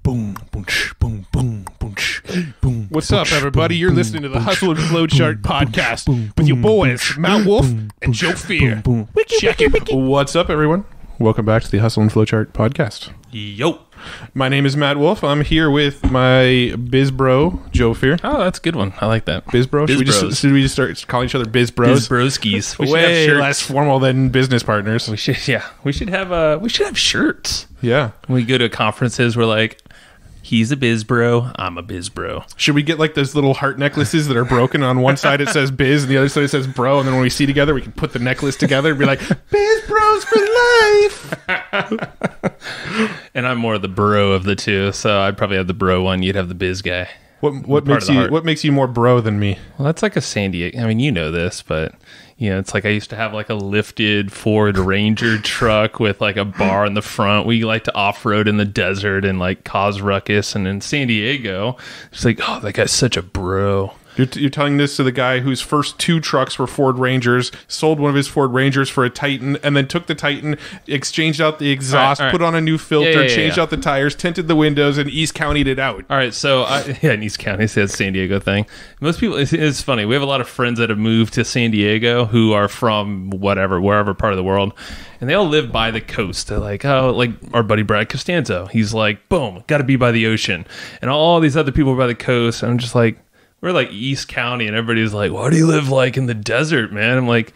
boom, boom, boom, boom, boom, boom. What's up, everybody? You're listening to the Hustle and Flowchart podcast with your boys, Matt Wolfe and Joe Fier. Check it. What's up, everyone? Welcome back to the Hustle and Flowchart podcast. Yo. My name is Matt Wolfe. I'm here with my biz bro, Joe Fier. Oh, that's a good one. I like that. Biz bro? Biz Should we just start calling each other biz bros? Biz broskies. We should Way have shirts. less formal than business partners. We should have shirts. Yeah. When we go to conferences, we're like, he's a biz bro, I'm a biz bro. Should we get like those little heart necklaces that are broken? On one side it says biz and the other side it says bro, and then when we see together we can put the necklace together and be like, biz bros for life. And I'm more the bro of the two, so I'd probably have the bro one. You'd have the biz guy. What makes you more bro than me? Well, that's like a San Diego. I mean, you know this, but it's like I used to have like a lifted Ford Ranger truck with like a bar in the front. We like to off-road in the desert and like cause ruckus. And in San Diego, it's like, oh, that guy's such a bro. You're telling this to the guy whose first two trucks were Ford Rangers, sold one of his Ford Rangers for a Titan, and then took the Titan, exchanged out the exhaust, put on a new filter, changed out the tires, tinted the windows, and East County'd it out. All right, so in East County, it's a San Diego thing. Most people, it's funny. We have a lot of friends that have moved to San Diego who are from wherever part of the world, and they all live by the coast. They're like, oh, like our buddy Brad Costanzo. He's like, boom, got to be by the ocean, and all these other people are by the coast. And I'm just like, we're like East County, and everybody's like, why do you live like in the desert, man? I'm like,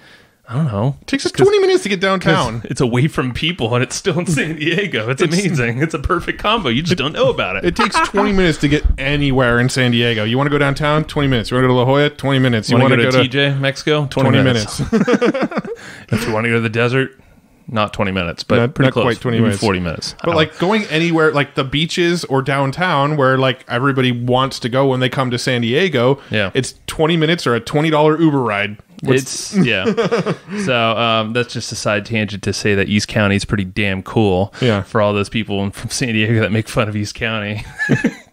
I don't know. It takes us 20 minutes to get downtown. It's away from people, and it's still in San Diego. It's amazing. It's a perfect combo. You just don't know about it. It takes 20 minutes to get anywhere in San Diego. You want to go downtown? 20 minutes. You want to go to La Jolla? 20 minutes. You want to go to TJ, Mexico? 20 minutes. If you want to go to the desert, not 20 minutes, but pretty close. Quite 20 minutes. 40 minutes. But like going anywhere, like the beaches or downtown where like everybody wants to go when they come to San Diego, it's 20 minutes or a $20 Uber ride. So that's just a side tangent to say that East County is pretty damn cool for all those people from San Diego that make fun of East County.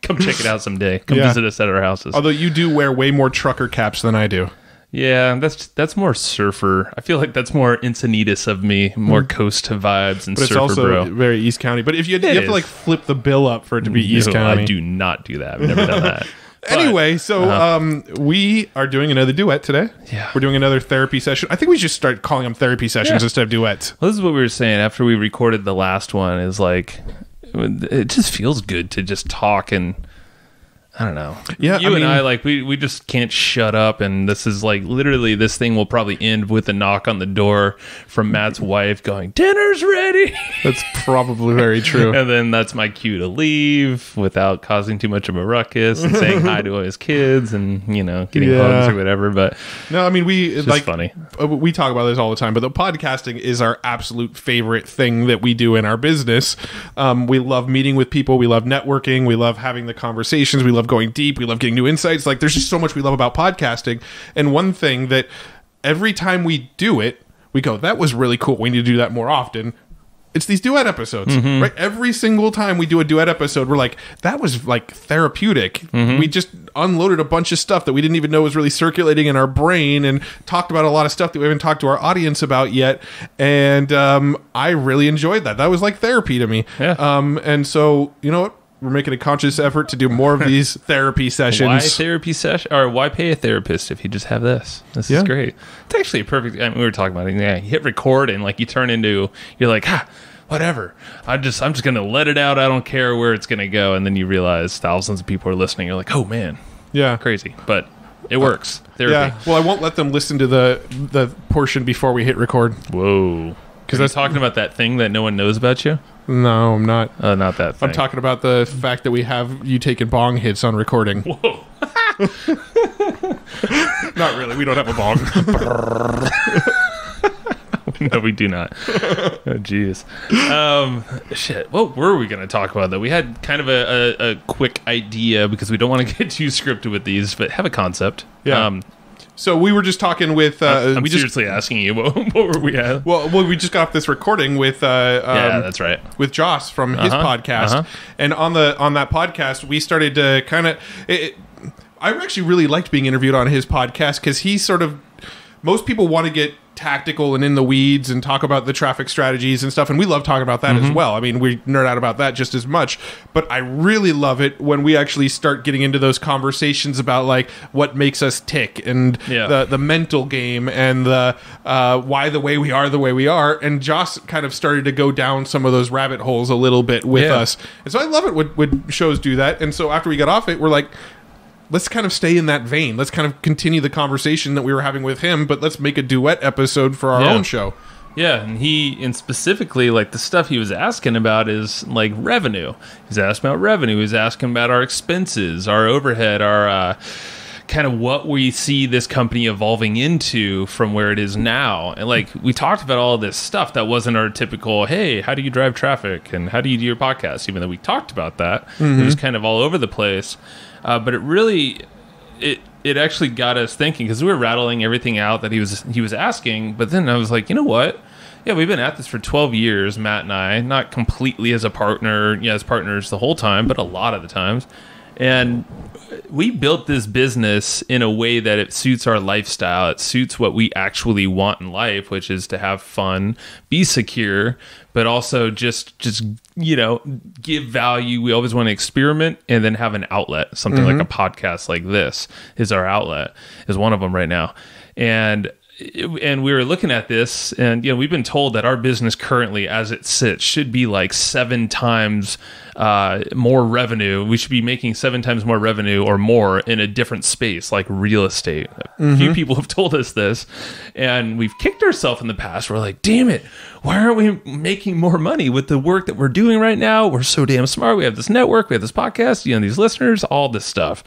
Come check it out someday. Come visit us at our houses. Although you do wear way more trucker caps than I do. Yeah, that's more surfer. I feel like that's more Encinitas of me, more coast vibes and but surfer, it's also bro. Very East County. But if you have to like flip the bill up for it to be East County. I do not do that. I've never done that. Anyway, so we are doing another duet today. Yeah. We're doing another therapy session. I think we should start calling them therapy sessions instead of duets. Well, this is what we were saying after we recorded the last one, is like, it just feels good to just talk, and I don't know. Yeah, and I like we just can't shut up, and this is like literally this thing will probably end with a knock on the door from Matt's wife going, "Dinner's ready." That's probably very true. And then that's my cue to leave without causing too much of a ruckus and saying hi to his kids and getting hugs or whatever. But no, I mean it's like funny. We talk about this all the time, but the podcasting is our absolute favorite thing that we do in our business. We love meeting with people. We love networking. We love having the conversations. We love going deep. We love getting new insights. Like there's just so much we love about podcasting. And one thing that every time we do it, we go, that was really cool. We need to do that more often. It's these duet episodes, right? Every single time we do a duet episode, we're like, that was like therapeutic. We just unloaded a bunch of stuff that we didn't even know was really circulating in our brain and talked about a lot of stuff that we haven't talked to our audience about yet. And I really enjoyed that. That was like therapy to me. Yeah. And so, you know what? We're making a conscious effort to do more of these therapy sessions. Why therapy session, or why pay a therapist if you just have this? This is great. It's actually a perfect. I mean, we were talking about it. Yeah, you hit record and like you turn into. You're like, whatever. I'm just gonna let it out. I don't care where it's gonna go. And then you realize thousands of people are listening. You're like, oh man, crazy, but it works. Therapy. Yeah. Well, I won't let them listen to the portion before we hit record. Whoa. Because I'm talking about that thing that no one knows about you. No, I'm not. Not that thing. I'm talking about the fact that we have you taking bong hits on recording. Whoa. Not really. We don't have a bong. No, we do not. Oh, jeez. Shit. What were we going to talk about, though? We had kind of a quick idea because we don't want to get too scripted with these, but have a concept. Yeah. So we were just talking with. I'm seriously asking you, what were we at? Well, we just got off this recording with. Yeah, that's right. With Joss from his podcast, and on that podcast, we started to kind of. I actually really liked being interviewed on his podcast because he sort of. Most people want to get tactical and in the weeds and talk about the traffic strategies and stuff. And we love talking about that as well. I mean, we nerd out about that just as much, but I really love it when we actually start getting into those conversations about like what makes us tick and the mental game and the why the way we are the way we are. And Joss kind of started to go down some of those rabbit holes a little bit with us. And so I love it when shows do that. And so after we got off it, we're like, let's kind of stay in that vein. Let's kind of continue the conversation that we were having with him, but let's make a duet episode for our own show. Yeah, and specifically, like, the stuff he was asking about is, like, revenue. He's asking about revenue. He's asking about our expenses, our overhead, our kind of what we see this company evolving into from where it is now. And, like, we talked about all this stuff that wasn't our typical, hey, how do you drive traffic? And how do you do your podcast? Even though we talked about that. It was kind of all over the place. But it really, it actually got us thinking, because we were rattling everything out that he was asking. But then I was like, you know what? Yeah, we've been at this for 12 years, Matt and I, not completely as a partner, as partners the whole time, but a lot of the times. And we built this business in a way that it suits our lifestyle. It suits what we actually want in life, which is to have fun, be secure, but also just give value. We always want to experiment and then have an outlet. Something like a podcast like this is our outlet, is one of them right now. And we were looking at this, and we've been told that our business currently, as it sits, should be like 7 times more revenue. We should be making 7 times more revenue or more in a different space, like real estate. A few people have told us this, and we've kicked ourselves in the past. We're like, damn it, why aren't we making more money with the work that we're doing right now? We're so damn smart. We have this network, we have this podcast, these listeners, all this stuff.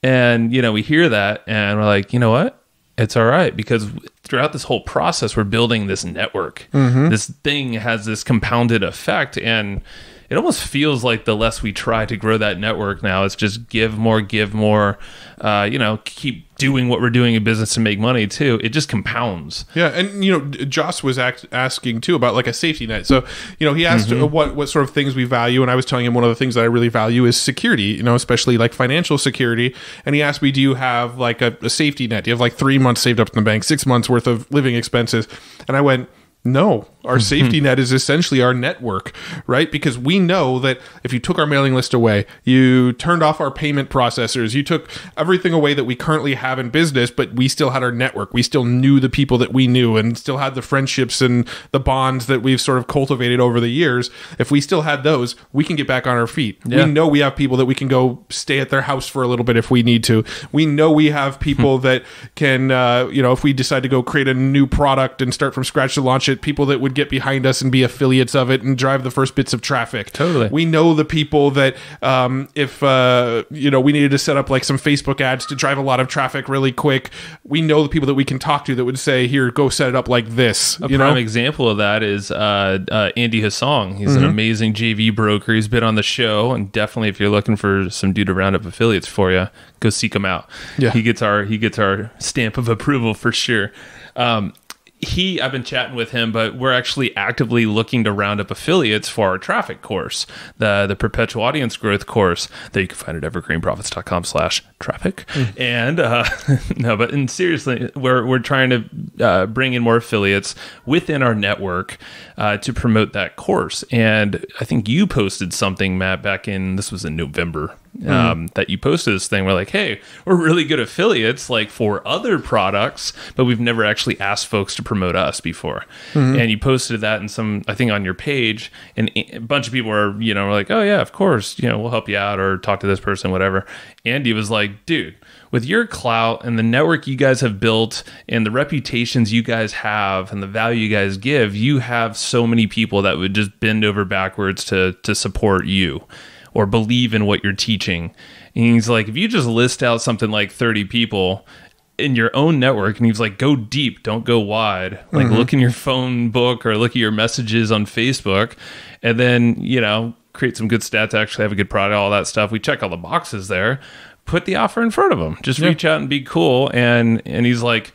And, we hear that, and we're like, you know what? It's all right, because throughout this whole process, we're building this network. This thing has this compounded effect, and it almost feels like the less we try to grow that network now, it's just give more, keep doing what we're doing in business to make money too. It just compounds. Yeah, and Joss was asking too about like a safety net. So he asked what sort of things we value, and I was telling him one of the things that I really value is security. Especially like financial security. And he asked me, "Do you have like a safety net? Do you have like 3 months saved up in the bank, 6 months worth of living expenses?" And I went, no, our safety net is essentially our network, right? Because we know that if you took our mailing list away, you turned off our payment processors, you took everything away that we currently have in business, but we still had our network. We still knew the people that we knew and still had the friendships and the bonds that we've sort of cultivated over the years. If we still had those, we can get back on our feet. Yeah. We know we have people that we can go stay at their house for a little bit if we need to. We know we have people that can, if we decide to go create a new product and start from scratch to launch it, people that would get behind us and be affiliates of it and drive the first bits of traffic. Totally. We know the people that if we needed to set up like some Facebook ads to drive a lot of traffic really quick, we know the people that we can talk to that would say, here, go set it up like this. A prime example of that is Andy Hassong. He's an amazing JV broker. He's been on the show, and definitely if you're looking for some dude to round up affiliates for you, go seek him out. Yeah. He gets our stamp of approval for sure. I've been chatting with him, but we're actually actively looking to round up affiliates for our traffic course, the perpetual audience growth course that you can find at evergreenprofits.com/traffic. And seriously, we're trying to bring in more affiliates within our network to promote that course. And I think you posted something, Matt, this was in November, that you posted this thing. We're like, hey, we're really good affiliates like for other products, but we've never actually asked folks to promote us before. And you posted that in I think on your page, and a bunch of people were like, oh yeah, of course, we'll help you out or talk to this person, whatever. Andy was like, dude, with your clout and the network you guys have built and the reputations you guys have and the value you guys give, you have so many people that would just bend over backwards to support you or believe in what you're teaching. And he's like, if you just list out something like 30 people in your own network, and he's like, go deep, don't go wide. Like look in your phone book or look at your messages on Facebook, and then, create some good stats, actually have a good product, all that stuff. We check all the boxes there. Put the offer in front of them. Just reach out and be cool. And he's like,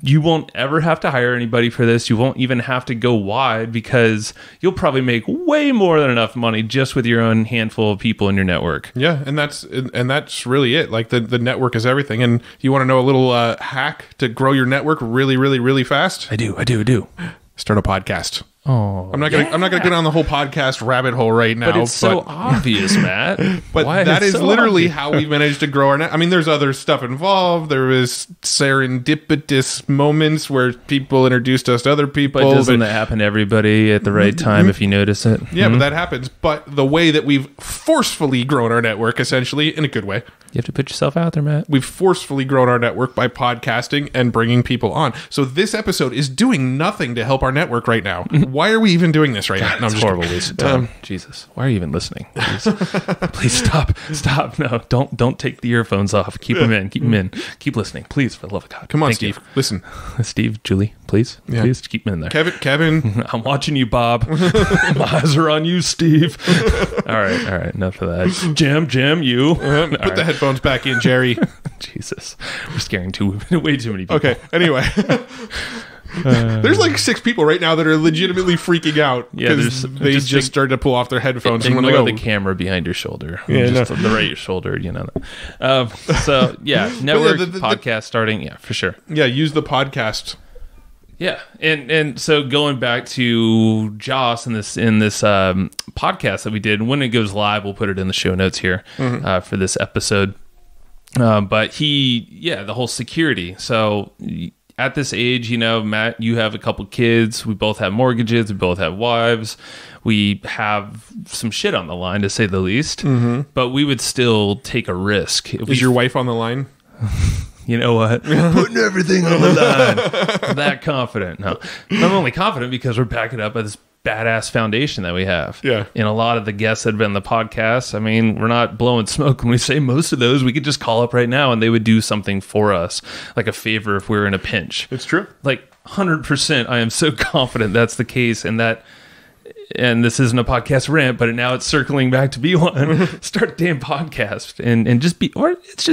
You won't ever have to hire anybody for this. You won't even have to go wide because you'll probably make way more than enough money just with your own handful of people in your network. Yeah, and that's really it. Like the network is everything. And you want to know a little hack to grow your network really, really, really fast? I do. Start a podcast. Oh, I'm not gonna get on the whole podcast rabbit hole right now. But it's so obvious, Matt. But Why that is so literally obvious? how we managed to grow our net. I mean, there's other stuff involved. There was serendipitous moments where people introduced us to other people. But doesn't that happen to everybody at the right time if you notice it? Yeah, but that happens. But the way that we've forcefully grown our network, essentially, in a good way, You have to put yourself out there, Matt. we've forcefully grown our network by podcasting and bringing people on. So this episode is doing nothing to help our network right now. Why are we even doing this right now? No, I'm It's just horrible kidding. waste of time. Jesus, why are you even listening? Please stop. No, don't take the earphones off. Keep them in. Keep listening, please, for the love of God. Come on, Thank Steve. you. Listen. Steve, Julie, please keep them in there. Kevin. I'm watching you, Bob. My eyes are on you, Steve. All right. Enough of that. Jim, you. Put the headphones back in, Jerry. Jesus, we're scaring way too many people. Okay, anyway. There's like 6 people right now that are legitimately freaking out Yeah, because there's- they just just started to pull off their headphones and Ignore we're the like, camera behind your shoulder. Yeah, Just the right your shoulder, So yeah, network the podcast starting. Yeah, for sure. yeah, use the podcast. Yeah, and so going back to Joss in this podcast that we did, when it goes live, we'll put it in the show notes here for this episode. But the whole security. So at this age, Matt, you have a couple kids. We both have mortgages. We both have wives. We have some shit on the line, to say the least. But we would still take a risk. Is your wife on the line? You know what? Putting everything on the line. That confident. No. I'm only confident because we're backing up by this badass foundation that we have. Yeah. And a lot of the guests that have been on the podcast, I mean, we're not blowing smoke when we say most of those we could just call up right now and they would do something for us, like a favor if we were in a pinch. It's true. Like 100%, I am so confident that's the case, and this isn't a podcast rant, but now it's circling back to be one. Start a damn podcast and just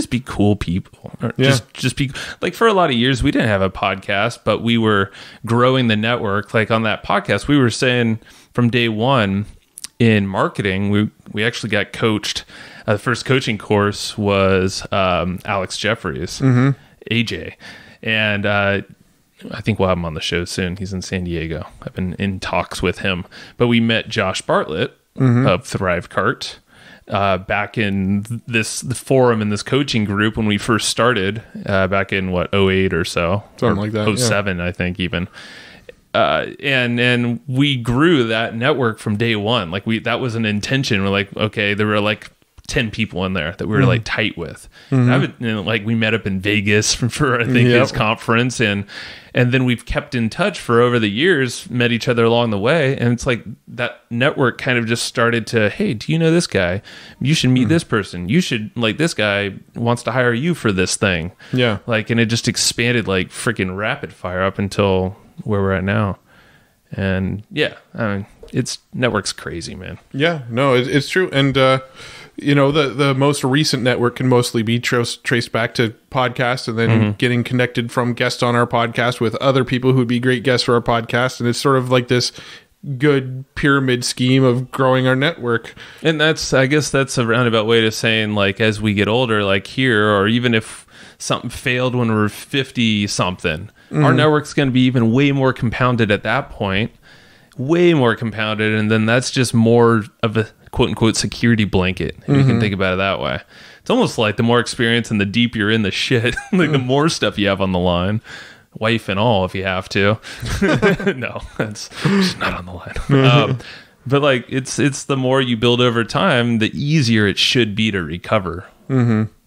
be cool people. Or just be like, for a lot of years we didn't have a podcast, but we were growing the network. Like on that podcast, we were saying from day one in marketing, we actually got coached. The first coaching course was Alex Jeffries, AJ, and I think we'll have him on the show soon. He's in San Diego. I've been in talks with him. But we met Josh Bartlett of Thrivecart back in the forum in this coaching group when we first started back in 08 or so. Something like that, 07, I think even. And we grew that network from day one. Like that was an intention. We're like, okay, there were like 10 people in there that we were like tight with. And we met up in Vegas for I think his conference, and then we've kept in touch for over the years, met each other along the way, and it's like that network kind of just started to, hey, do you know this guy? You should meet this person. You should, like, this guy wants to hire you for this thing. Yeah. Like, and it just expanded like freaking rapid fire up until where we're at now. And yeah, I mean, network's crazy, man. Yeah, no, it's true. And, the most recent network can mostly be traced back to podcasts and then getting connected from guests on our podcast with other people who would be great guests for our podcast. And it's sort of like this good pyramid scheme of growing our network. And I guess that's a roundabout way to saying, like, as we get older, like here, or even if something failed when we're 50 something, our network's going to be even way more compounded at that point. Way more compounded, and then that's just more of a quote-unquote security blanket, if you can think about it that way. It's almost like the more experience and the deeper you're in the shit, like the more stuff you have on the line, wife and all, if you have to. No, that's just not on the line. But like, it's the more you build over time, the easier it should be to recover.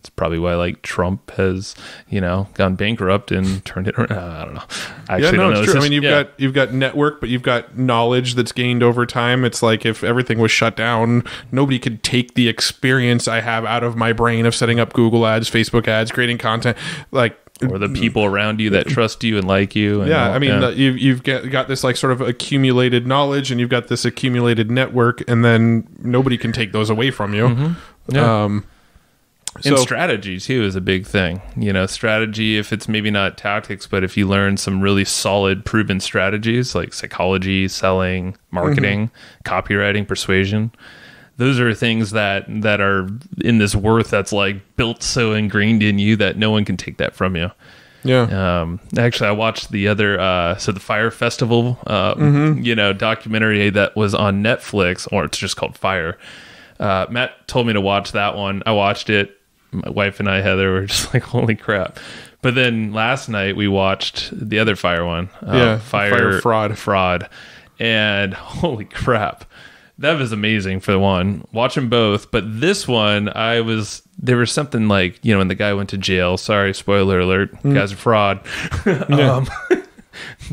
It's probably why, like, Trump has, gone bankrupt and turned it around. I don't know. I actually don't know. It's true. I mean, you've got network, but you've got knowledge that's gained over time. It's like if everything was shut down, nobody could take the experience I have out of my brain of setting up Google ads, Facebook ads, creating content, like, or the people around you that trust you and like you. And I mean, you've got this like sort of accumulated knowledge, and you've got this accumulated network, and then nobody can take those away from you. And strategy too is a big thing. Strategy, if it's maybe not tactics, but if you learn some really solid proven strategies like psychology, selling, marketing, copywriting, persuasion, those are things that are in this worth that's like built so ingrained in you that no one can take that from you. Yeah. Actually, I watched the other, the Fier Festival, documentary that was on Netflix, or it's just called Fier. Matt told me to watch that one. I watched it. My wife and I, Heather, were just like, holy crap. But then last night we watched the other Fier one. Fier Fraud. And holy crap. That was amazing for the one. Watch them both. But this one, there was something like, when the guy went to jail. Sorry, spoiler alert. Guy's a fraud.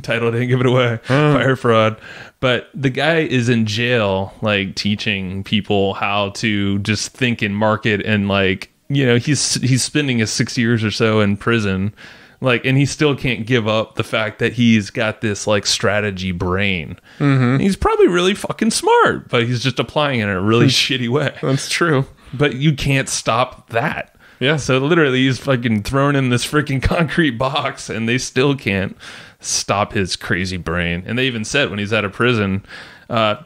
Title didn't give it away. Fier Fraud. But the guy is in jail, like teaching people how to just think and market, and like, he's spending his 6 years or so in prison, like, and he still can't give up the fact that he's got this like strategy brain. He's probably really fucking smart, but he's just applying it in a really shitty way. That's true. But you can't stop that. Yeah. So literally he's fucking thrown in this freaking concrete box, and they still can't stop his crazy brain. And they even said when he's out of prison, a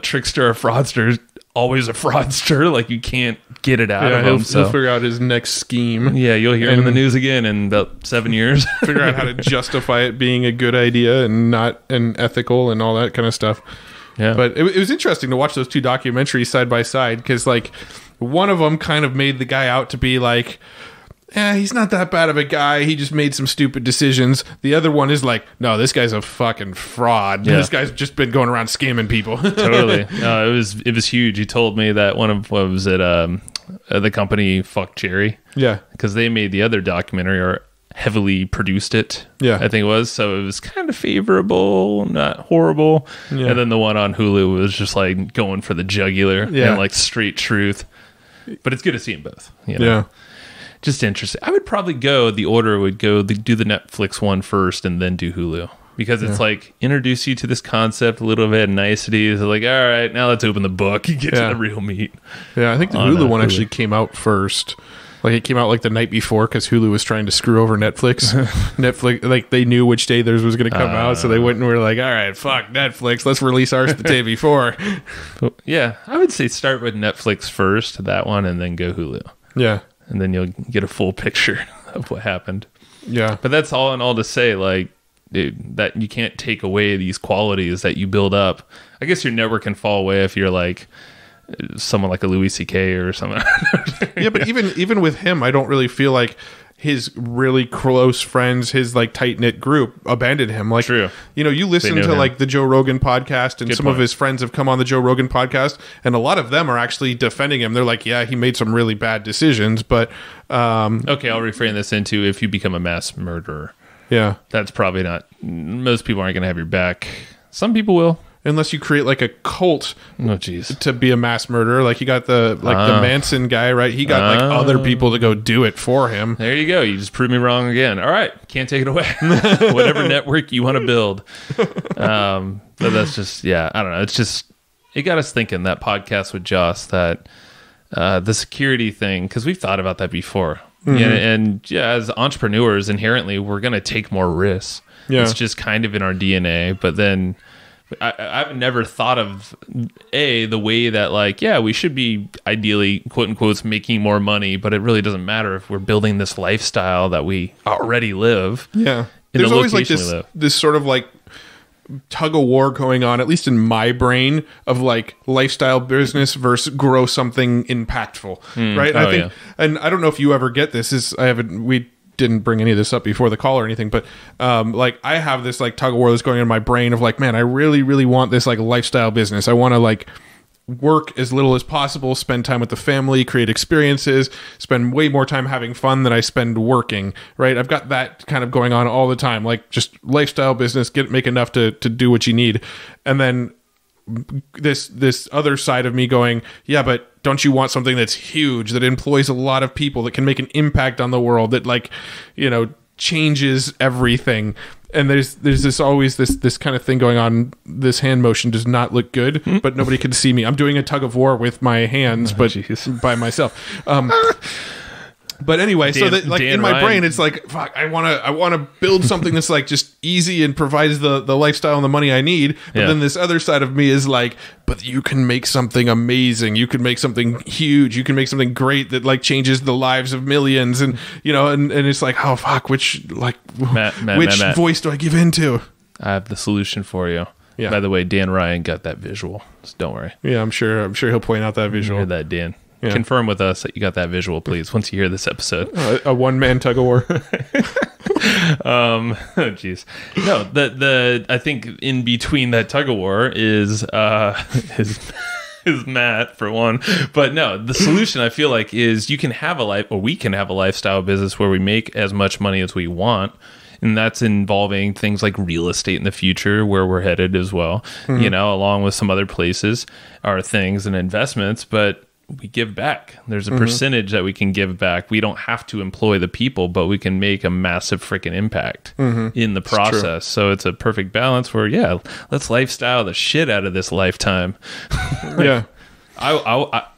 trickster, a fraudster is always a fraudster. Like, you can't get it out of him. He'll figure out his next scheme. Yeah, you'll hear him in the news again in about 7 years. Figure out how to justify it being a good idea and not ethical and all that kind of stuff. Yeah. But it was interesting to watch those two documentaries side by side, because like one of them kind of made the guy out to be like, he's not that bad of a guy. He just made some stupid decisions. The other one is like, no, this guy's a fucking fraud. Yeah. This guy's just been going around scamming people. Totally. No, it was huge. He told me that the company fucked Jerry. Yeah. Because they made the other documentary, or heavily produced it. Yeah. I think it was. So it was kind of favorable, not horrible. Yeah. And then the one on Hulu was just like going for the jugular and like straight truth. But it's good to see them both. Yeah. Just interesting. I would probably the order would go do the Netflix one first and then do Hulu, because it's like introduce you to this concept a little bit, niceties. Like, all right, now let's open the book and get to the real meat. Yeah, I think the Hulu one actually came out first. Like, it came out like the night before, because Hulu was trying to screw over Netflix. Netflix, like, they knew which day theirs was going to come out, so they went and were like, all right, fuck Netflix, let's release ours the day before. Yeah, I would say start with Netflix first, that one, and then go Hulu. Yeah. And then you'll get a full picture of what happened. Yeah. But that's all in all to say, like, dude, that you can't take away these qualities that you build up. I guess your network can fall away if you're like someone like a Louis C.K. or something. Yeah, but even with him, I don't really feel like his really close friends, his like tight knit group, abandoned him. Like, true. You listen to like the Joe Rogan podcast, and some of his friends have come on the Joe Rogan podcast, and a lot of them are actually defending him. They're like, yeah, he made some really bad decisions, but okay, I'll reframe this into, if you become a mass murderer. Yeah, that's probably not. Most people aren't going to have your back. Some people will. Unless you create like a cult to be a mass murderer. Like, you got the Manson guy, right? He got like other people to go do it for him. There you go. You just proved me wrong again. All right. Can't take it away. Whatever network you want to build. But that's just, I don't know. It's just, it got us thinking, that podcast with Joss, that the security thing, because we've thought about that before. And as entrepreneurs, inherently, we're going to take more risks. Yeah. It's just kind of in our DNA. But then I've never thought of the way that, like, we should be ideally, quote unquote, making more money, but it really doesn't matter if we're building this lifestyle that we already live. Yeah. There's always like this sort of like tug of war going on, at least in my brain, of like lifestyle business versus grow something impactful. Right. I think, and I don't know if you ever get this, we didn't bring any of this up before the call or anything, but like, I have this like tug of war that's going on in my brain of like, man, I really, really want this like lifestyle business. I want to like work as little as possible, spend time with the family, create experiences, spend way more time having fun than I spend working, right? I've got that kind of going on all the time, like just lifestyle business, make enough to do what you need. And then this other side of me going, yeah, but don't you want something that's huge, that employs a lot of people, that can make an impact on the world, that like, changes everything. And there's always this kind of thing going on. This hand motion does not look good, but nobody can see me. I'm doing a tug of war with my hands, but by myself. But anyway, so that like in my brain, it's like, fuck, I want to build something that's like just easy and provides the lifestyle and the money I need. But then this other side of me is like, but you can make something amazing. You can make something huge. You can make something great that like changes the lives of millions. And, you know, and it's like, oh, fuck, which voice do I give into? I have the solution for you. Yeah. By the way, Dan Ryan got that visual. So don't worry. Yeah, I'm sure he'll point out that visual. You heard that, Dan. Yeah. Confirm with us that you got that visual, please, once you hear this episode. A one-man tug of war. Oh, jeez. No, I think in between that tug of war is Matt, for one. But no, the solution, I feel like, is we can have a lifestyle business where we make as much money as we want. And that's involving things like real estate in the future, where we're headed as well, you know, along with some other places, are things and investments. But we give back. There's a percentage that we can give back. We don't have to employ the people, but we can make a massive freaking impact in the process. So it's a perfect balance where, yeah, let's lifestyle the shit out of this lifetime. Yeah.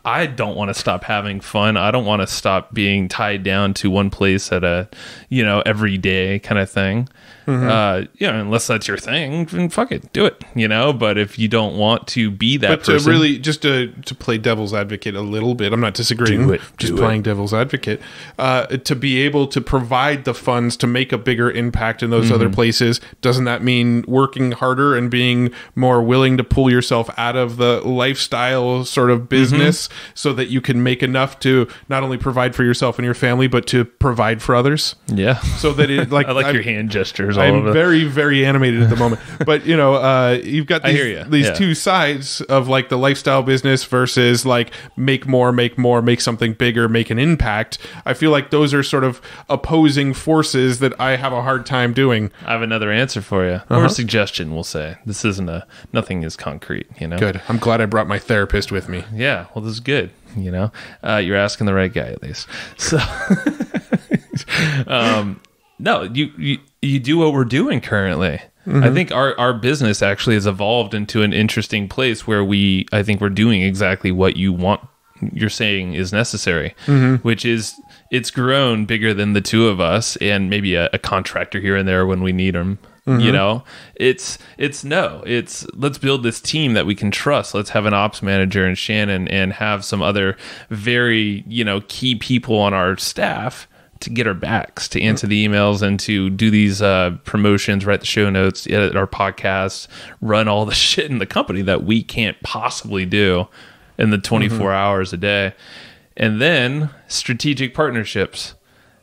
I don't want to stop having fun. I don't want to stop being tied down to one place at a, you know, every day kind of thing. You know, unless that's your thing, then fuck it, do it, you know. But if you don't want to be that person, to really just to play devil's advocate a little bit, I'm not disagreeing, playing devil's advocate, to be able to provide the funds to make a bigger impact in those other places, doesn't that mean working harder and being more willing to pull yourself out of the lifestyle sort of business so that you can make enough to not only provide for yourself and your family, but to provide for others? Yeah. So that it like I like your hand gestures. I'm very, very animated at the moment. But, you know, you've got these two sides of like the lifestyle business versus like make more, make something bigger, make an impact. I feel like those are sort of opposing forces that I have a hard time doing. I have another answer for you. Or a suggestion, we'll say. This isn't nothing is concrete, you know? Good. I'm glad I brought my therapist with me. Yeah, well, this is good, you know? You're asking the right guy, at least. So, no, you do what we're doing currently. I think our business actually has evolved into an interesting place where I think we're doing exactly what you're saying is necessary, which is it's grown bigger than the two of us and maybe a contractor here and there when we need them. You know, it's let's build this team that we can trust. Let's have an ops manager and Shannon and have some other very, you know, key people on our staff to get our backs, to answer the emails and to do these promotions, write the show notes, edit our podcasts, run all the shit in the company that we can't possibly do in the 24 hours a day. And then strategic partnerships.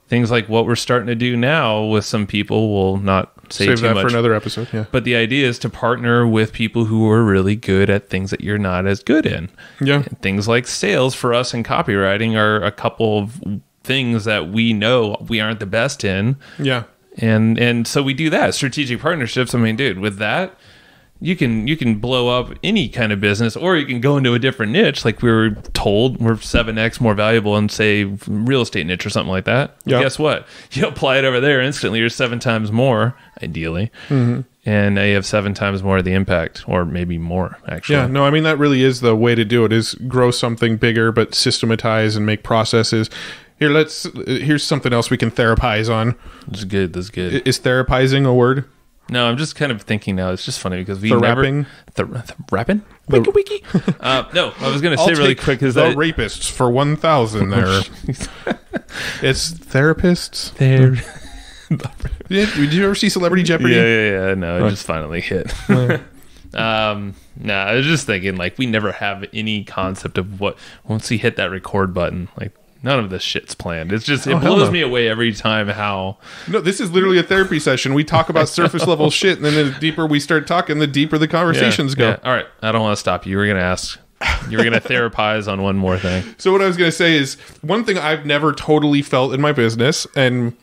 Things like what we're starting to do now with some people. We'll not say Save too that much for another episode. Yeah. But the idea is to partner with people who are really good at things that you're not as good in. Yeah. And things like sales for us and copywriting are a couple of things that we know we aren't the best in. Yeah. And so we do that. Strategic partnerships. I mean, dude, with that, you can blow up any kind of business, or you can go into a different niche. Like we were told, we're 7x more valuable in, say, real estate niche or something like that. Yep. Guess what? You apply it over there, instantly you're 7 times more, ideally. And now you have 7 times more of the impact, or maybe more, actually. Yeah, no, I mean, that really is the way to do it, is grow something bigger, but systematize and make processes. Here's something else we can therapize on. That's good. Is therapizing a word? No, I'm just kind of thinking now. It's just funny because we rapping? Rapping? Wiki. No, I was going to say really quick because the rapists for 1,000 there. It's therapists. Did you ever see Celebrity Jeopardy? Yeah. No, it just finally hit. I was just thinking, like, we never have any concept of what once we hit that record button, like. None of this shit's planned. It's just, it blows me away every time how... No, this is literally a therapy session. We talk about surface level shit, and then the deeper we start talking, the deeper the conversations go. Yeah. All right. I don't want to stop you. You were going to ask. You were going to therapize on one more thing. So what I was going to say is, one thing I've never totally felt in my business, and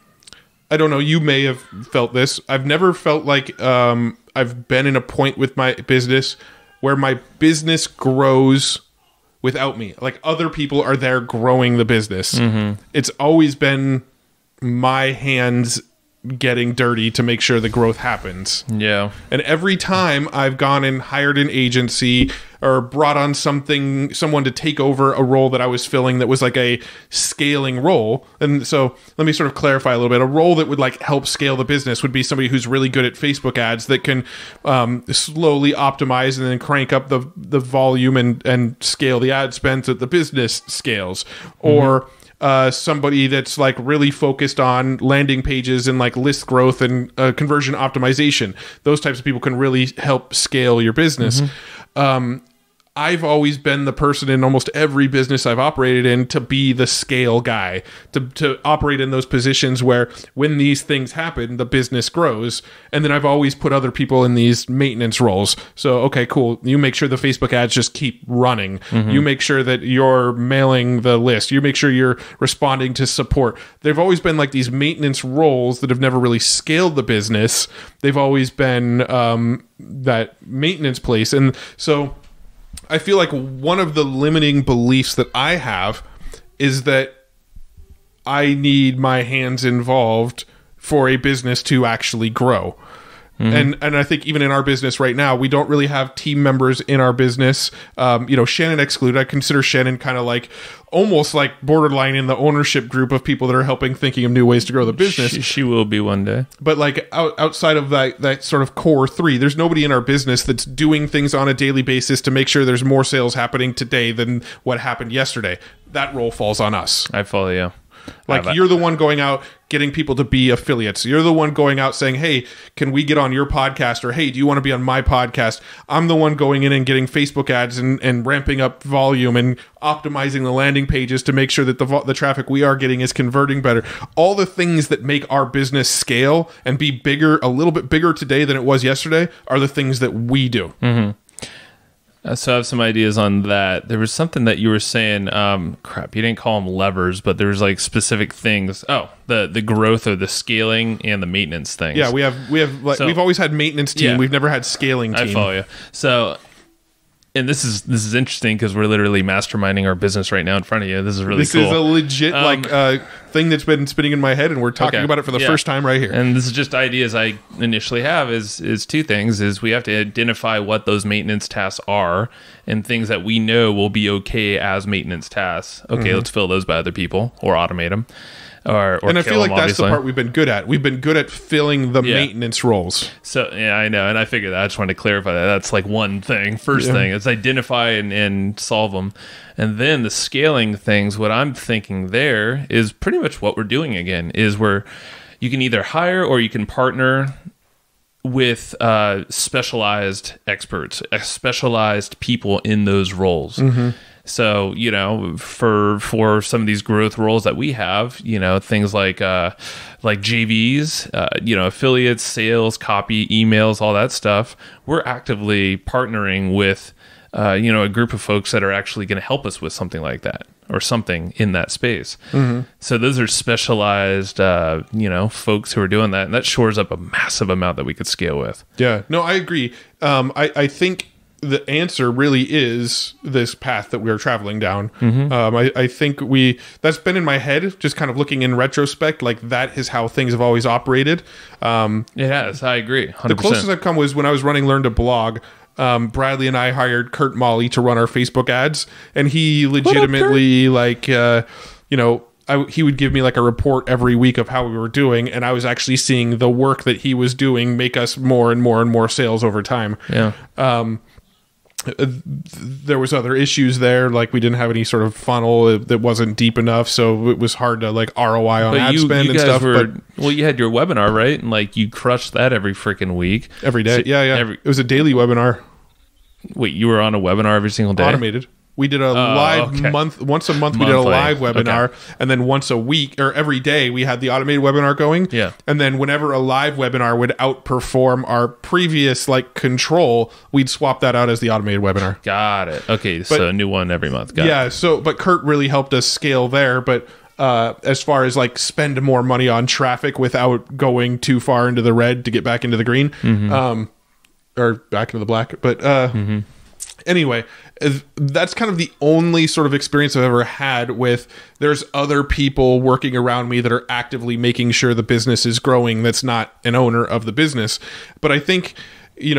I don't know, you may have felt this. I've never felt like I've been in a point with my business where my business grows without me. Like, other people are there growing the business. It's always been my hands getting dirty to make sure the growth happens. Yeah. And every time I've gone and hired an agency or brought on someone to take over a role that I was filling that was like a scaling role. And so let me sort of clarify a little bit. A role that would like help scale the business would be somebody who's really good at Facebook ads that can slowly optimize and then crank up the volume and scale the ad spend so that the business scales. Or somebody that's like really focused on landing pages and like list growth and conversion optimization. Those types of people can really help scale your business. I've always been the person in almost every business I've operated in to be the scale guy, to operate in those positions where when these things happen, the business grows. And then I've always put other people in these maintenance roles. So, okay, cool. You make sure the Facebook ads just keep running. You make sure that you're mailing the list. You make sure you're responding to support. They've always been like these maintenance roles that have never really scaled the business. They've always been that maintenance place. And so I feel like one of the limiting beliefs that I have is that I need my hands involved for a business to actually grow. And I think even in our business right now, we don't really have team members in our business. Shannon excluded. I consider Shannon kind of like almost like borderline in the ownership group of people that are helping thinking of new ways to grow the business. She will be one day. But like outside of that sort of core three, there's nobody in our business that's doing things on a daily basis to make sure there's more sales happening today than what happened yesterday. That role falls on us. I follow you. Like you're the one going out getting people to be affiliates. You're the one going out saying, hey, can we get on your podcast? Or, hey, do you want to be on my podcast? I'm the one going in and getting Facebook ads and ramping up volume and optimizing the landing pages to make sure that the traffic we are getting is converting better. All the things that make our business scale and be bigger, a little bit bigger today than it was yesterday, are the things that we do. So I have some ideas on that. There was something that you were saying. You didn't call them levers, but there was like specific things. Oh, the growth or the scaling and the maintenance things. Yeah, we have like we've always had maintenance team. Yeah. We've never had scaling team. I follow you. So, and this is interesting because we're literally masterminding our business right now in front of you. This is really cool. This is a legit thing that's been spinning in my head, and we're talking about it for the first time right here. And this is just ideas I initially have is two things. Is we have to identify what those maintenance tasks are and things that we know will be okay as maintenance tasks. Okay, let's fill those by other people or automate them. Or and I feel like that's obviously the part we've been good at. We've been good at filling the maintenance roles. So, yeah, I know. And I figured that. I just wanted to clarify that. That's like one thing. First thing is identify and solve them. And then the scaling things, what I'm thinking there is pretty much what we're doing again, is where you can either hire or you can partner with specialized experts, specialized people in those roles. So, for some of these growth roles that we have, things like JVs, affiliates, sales, copy, emails, all that stuff, we're actively partnering with, a group of folks that are actually going to help us with something like that or something in that space. So those are specialized, folks who are doing that. And that shores up a massive amount that we could scale with. Yeah, no, I agree. I think the answer really is this path that we're traveling down. I think that's been in my head, just kind of looking in retrospect, like that is how things have always operated. It has. I agree. 100%. The closest I've come was when I was running Learn to Blog. Bradley and I hired Kurt Molly to run our Facebook ads, and he legitimately he would give me like a report every week of how we were doing, and I was actually seeing the work that he was doing make us more and more and more sales over time. Yeah. There was other issues there, like we didn't have any sort of funnel that wasn't deep enough, so it was hard to like ROI on ad spend and stuff. Well, you had your webinar, right? And like you crushed that every freaking week, every day. It was a daily webinar. Wait, you were on a webinar every single day? Automated. We did a once a month we did a live webinar, and then once a week or every day we had the automated webinar going. Yeah. And then whenever a live webinar would outperform our previous like control, we'd swap that out as the automated webinar. Got it. Okay, so a new one every month. Got it. But Kurt really helped us scale there, but as far as like spend more money on traffic without going too far into the red to get back into the green, or back into the black. But anyway, that's kind of the only sort of experience I've ever had with there's other people working around me that are actively making sure the business is growing. That's not an owner of the business. But I think,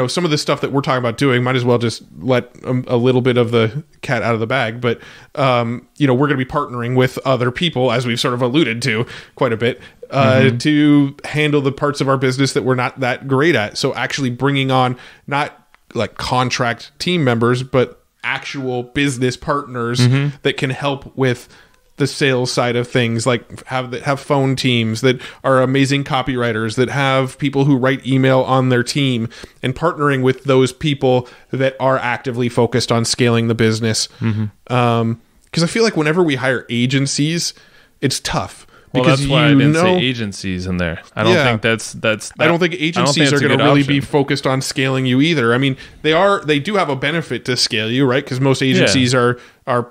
some of the stuff that we're talking about doing, might as well just let a little bit of the cat out of the bag. But, we're going to be partnering with other people, as we've sort of alluded to quite a bit, to handle the parts of our business that we're not that great at. So actually bringing on not like contract team members, but actual business partners that can help with the sales side of things, like have phone teams that are amazing copywriters, that have people who write email on their team, and partnering with those people that are actively focused on scaling the business. Because I feel like whenever we hire agencies, it's tough. Well, Because that's why I didn't say agencies in there. I don't think that's. I don't think agencies are going to really be focused on scaling you either. I mean, they do have a benefit to scale you, right? Because most agencies are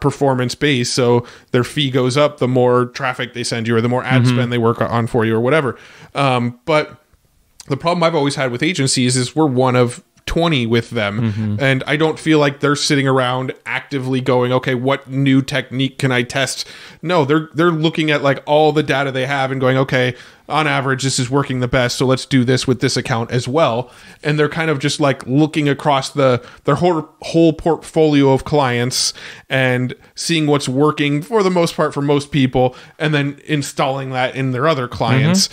performance based, so their fee goes up the more traffic they send you, or the more ad spend they work on for you, or whatever. But the problem I've always had with agencies is we're one of 20 with them, and I don't feel like they're sitting around actively going, okay, what new technique can I test? No, they're looking at like all the data they have and going, okay, on average this is working the best, so let's do this with this account as well. And they're kind of just like looking across their whole portfolio of clients and seeing what's working for the most part for most people, and then installing that in their other clients.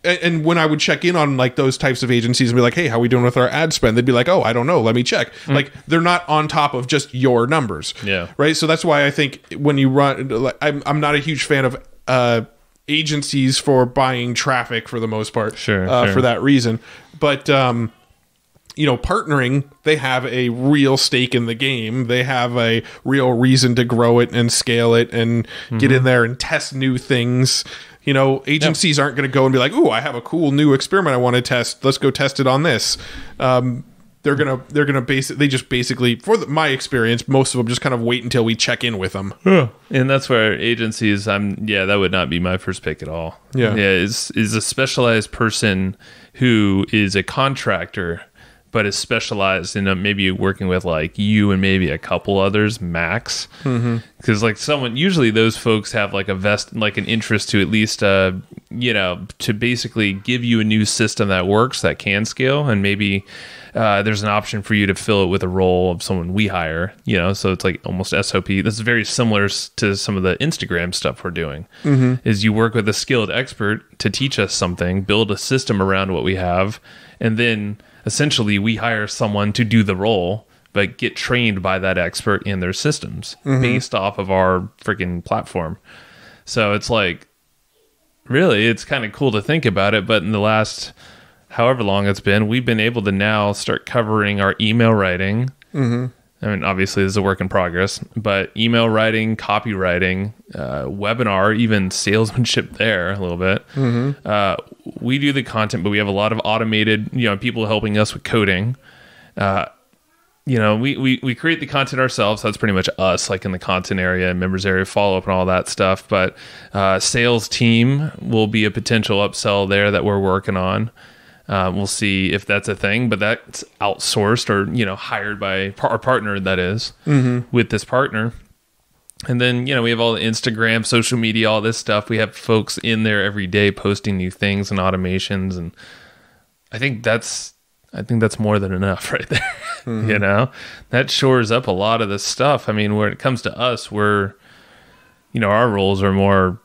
And when I would check in on like those types of agencies and be like, hey, how are we doing with our ad spend? They'd be like, oh, I don't know, let me check. Like, they're not on top of just your numbers. Yeah. Right. So that's why I think when you run, I'm not a huge fan of agencies for buying traffic for the most part. Sure. For that reason. But, partnering, they have a real stake in the game. They have a real reason to grow it and scale it and get in there and test new things. Agencies aren't going to go and be like, "Ooh, I have a cool new experiment I want to test. Let's go test it on this." They're gonna basically, my experience, most of them just kind of wait until we check in with them. And that's where agencies, that would not be my first pick at all. Is a specialized person who is a contractor, but is specialized in maybe working with like you and maybe a couple others max. Because like usually those folks have like an interest to at least, to basically give you a new system that works, that can scale. And maybe there's an option for you to fill it with a role of someone we hire, so it's like almost SOP. This is very similar to some of the Instagram stuff we're doing, is you work with a skilled expert to teach us something, build a system around what we have, and then essentially we hire someone to do the role, but get trained by that expert in their systems based off of our freaking platform. So it's like, really, it's kind of cool to think about it. But in the last however long it's been, we've been able to now start covering our email writing. I mean, obviously this is a work in progress, but email writing, copywriting, webinar, even salesmanship there a little bit. We do the content, but we have a lot of automated, people helping us with coding. We create the content ourselves. That's pretty much us, like in the content area, members area, follow up and all that stuff. But sales team will be a potential upsell there that we're working on. We'll see if that's a thing, but that's outsourced or, hired by our partner, that is, with this partner. And then, we have all the Instagram, social media, all this stuff. We have folks in there every day posting new things and automations. And I think that's more than enough right there. That shores up a lot of this stuff. I mean, when it comes to us, we're, our roles are more,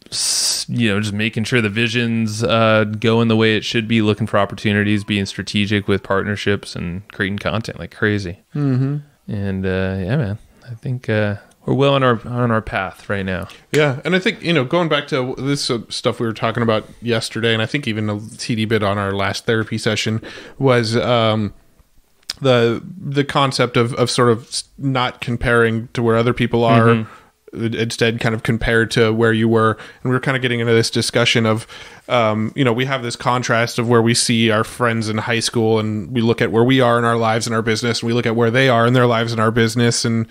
just making sure the vision's going the way it should be, looking for opportunities, being strategic with partnerships and creating content like crazy. And man, I think we're well on our path right now. Yeah, and I think going back to this stuff we were talking about yesterday, and I think even a teeny bit on our last therapy session was the concept of sort of not comparing to where other people are. Instead kind of compared to where you were. And we were kind of getting into this discussion of, we have this contrast of where we see our friends in high school, and we look at where we are in our lives and our business, and we look at where they are in their lives and our business. And,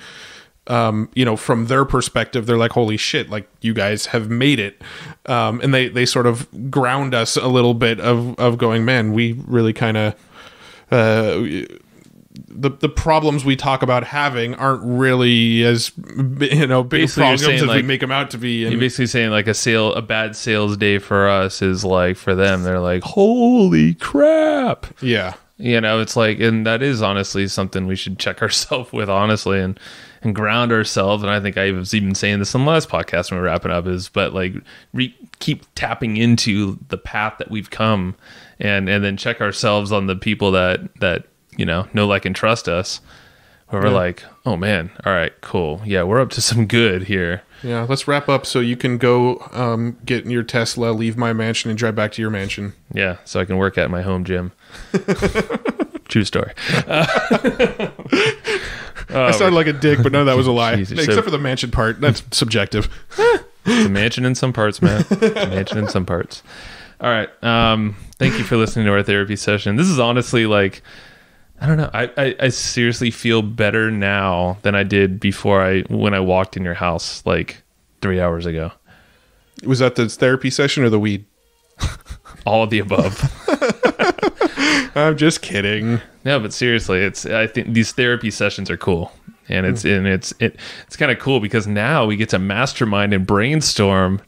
from their perspective, they're like, holy shit, like you guys have made it. And they sort of ground us a little bit of going, man, we really kind of, the problems we talk about having aren't really as big Basically, problems you're saying, as we like, make them out to be. And You're basically saying like a bad sales day for us is like for them. They're like, holy crap. yeah, It's like, and that is honestly something we should check ourselves with, honestly, and ground ourselves. And I think I was even saying this on the last podcast when we're wrapping up but like keep tapping into the path that we've come and then check ourselves on the people that know, like, and trust us, where we're like, oh man, all right, cool. Yeah, we're up to some good here. Yeah, let's wrap up so you can go get in your Tesla, leave my mansion, and drive back to your mansion. Yeah, so I can work at my home gym. True story. I sounded like a dick, but no, that was a lie. Jesus, Except for the mansion part. That's subjective. It's a mansion in some parts, man. It's a mansion in some parts. All right. Thank you for listening to our therapy session. This is honestly like, I don't know. I seriously feel better now than I did when I walked in your house like 3 hours ago. Was that the therapy session or the weed? All of the above. I'm just kidding. No, but seriously, I think these therapy sessions are cool. And it's kind of cool because now we get to mastermind and brainstorm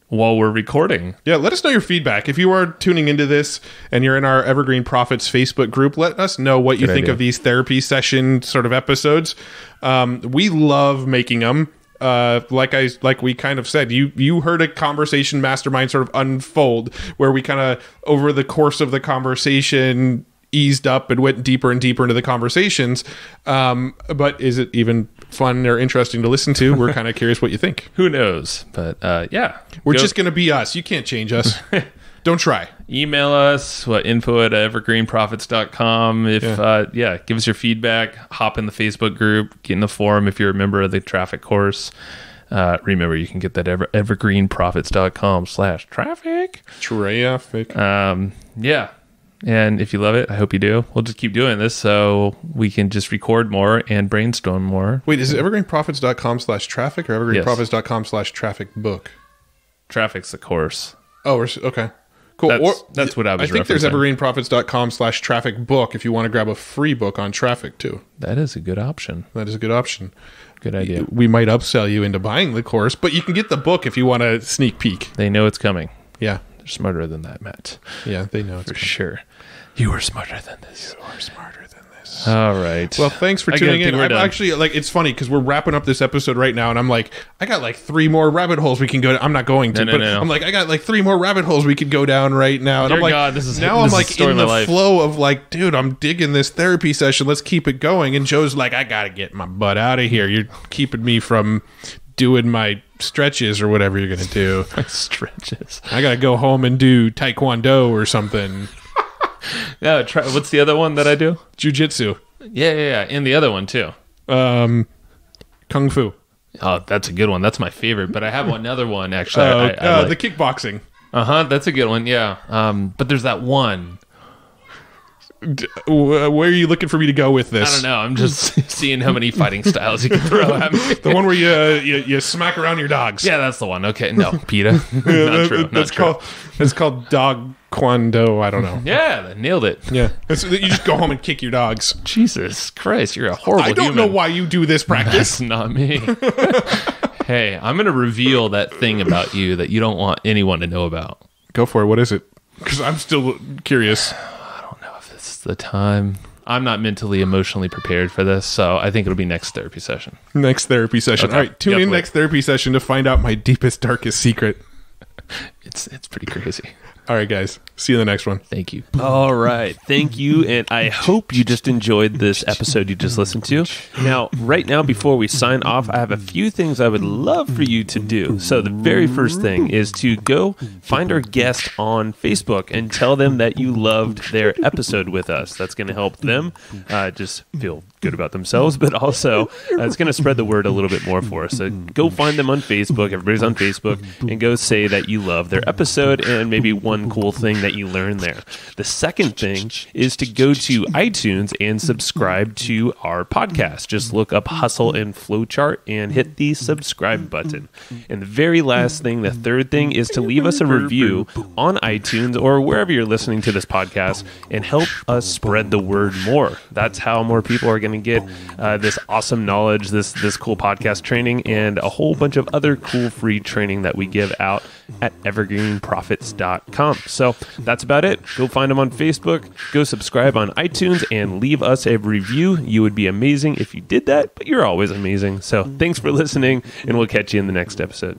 while we're recording. Yeah, let us know your feedback. If you are tuning into this and you're in our Evergreen Profits Facebook group, let us know what you think of these therapy session sort of episodes. We love making them. Like we kind of said, you heard a conversation mastermind sort of unfold where we kind of over the course of the conversation eased up and went deeper and deeper into the conversations. But is it even fun or interesting to listen to? We're kind of curious what you think. Who knows? But yeah, we're just going to be us. You can't change us. Don't try. Email us, info@evergreenprofits.com. Give us your feedback. Hop in the Facebook group. Get in the forum if you're a member of the traffic course. Remember, you can get that evergreenprofits.com/traffic. Traffic. Yeah. And if you love it, I hope you do. We'll just keep doing this so we can just record more and brainstorm more. Wait, is it evergreenprofits.com/traffic or evergreenprofits.com/traffic book? Traffic's the course. Oh, okay. Cool. That's what I was referencing. I think there's evergreenprofits.com/traffic book if you want to grab a free book on traffic too. That is a good option. Good idea. We might upsell you into buying the course, but you can get the book if you want a sneak peek. They know it's coming. Yeah. They're smarter than that, Matt. Yeah, they know it's for sure. You are smarter than this. All right. Well, thanks for tuning in. I'm actually like, it's funny because we're wrapping up this episode right now, and I'm like, I got like 3 more rabbit holes we can go down. I'm not going to, but I'm like, I got like 3 more rabbit holes we could go down right now. And I'm like, I'm like in the flow of like, dude, I'm digging this therapy session. Let's keep it going. And Joe's like, I got to get my butt out of here. You're keeping me from doing my stretches or whatever you're going to do. Stretches. I got to go home and do taekwondo or something. Yeah, what's the other one that I do? Jiu-jitsu. Yeah. And the other one, too. Kung Fu. Oh, that's a good one. That's my favorite. But I have another one, actually. The kickboxing. That's a good one, yeah. But there's that one. Where are you looking for me to go with this? I don't know. I'm just seeing how many fighting styles you can throw at me. The one where you smack around your dogs. Yeah, that's the one. Okay, no, PETA. Not true. It's called dog kwando. I don't know. Yeah, nailed it. Yeah, you just go home and kick your dogs. Jesus Christ, you're a horrible human. I don't know why you do this practice. That's not me. Hey, I'm going to reveal that thing about you that you don't want anyone to know about. Go for it. What is it? Because I'm still curious. The time. I'm not mentally, emotionally prepared for this, so I think it'll be next therapy session. Next therapy session. Okay. All right, tune in next therapy session to find out my deepest, darkest secret. It's pretty crazy. All right, guys. See you in the next one. Thank you. All right. Thank you. And I hope you just enjoyed this episode you just listened to. Now, right now, before we sign off, I have a few things I would love for you to do. So the very first thing is to go find our guest on Facebook and tell them that you loved their episode with us. That's going to help them just feel good about themselves, but also it's going to spread the word a little bit more for us. So go find them on Facebook. Everybody's on Facebook, and go say that you love their episode and maybe one cool thing that you learned there. The second thing is to go to iTunes and subscribe to our podcast. Just look up Hustle and Flowchart and hit the subscribe button. And the very last thing, the third thing, is to leave us a review on iTunes or wherever you're listening to this podcast and help us spread the word more. That's how more people are going to get this awesome knowledge, this cool podcast training, and a whole bunch of other cool free training that we give out at evergreenprofits.com. So that's about it. Go find them on Facebook, go subscribe on iTunes, and leave us a review. You would be amazing if you did that, but you're always amazing. So thanks for listening, and we'll catch you in the next episode.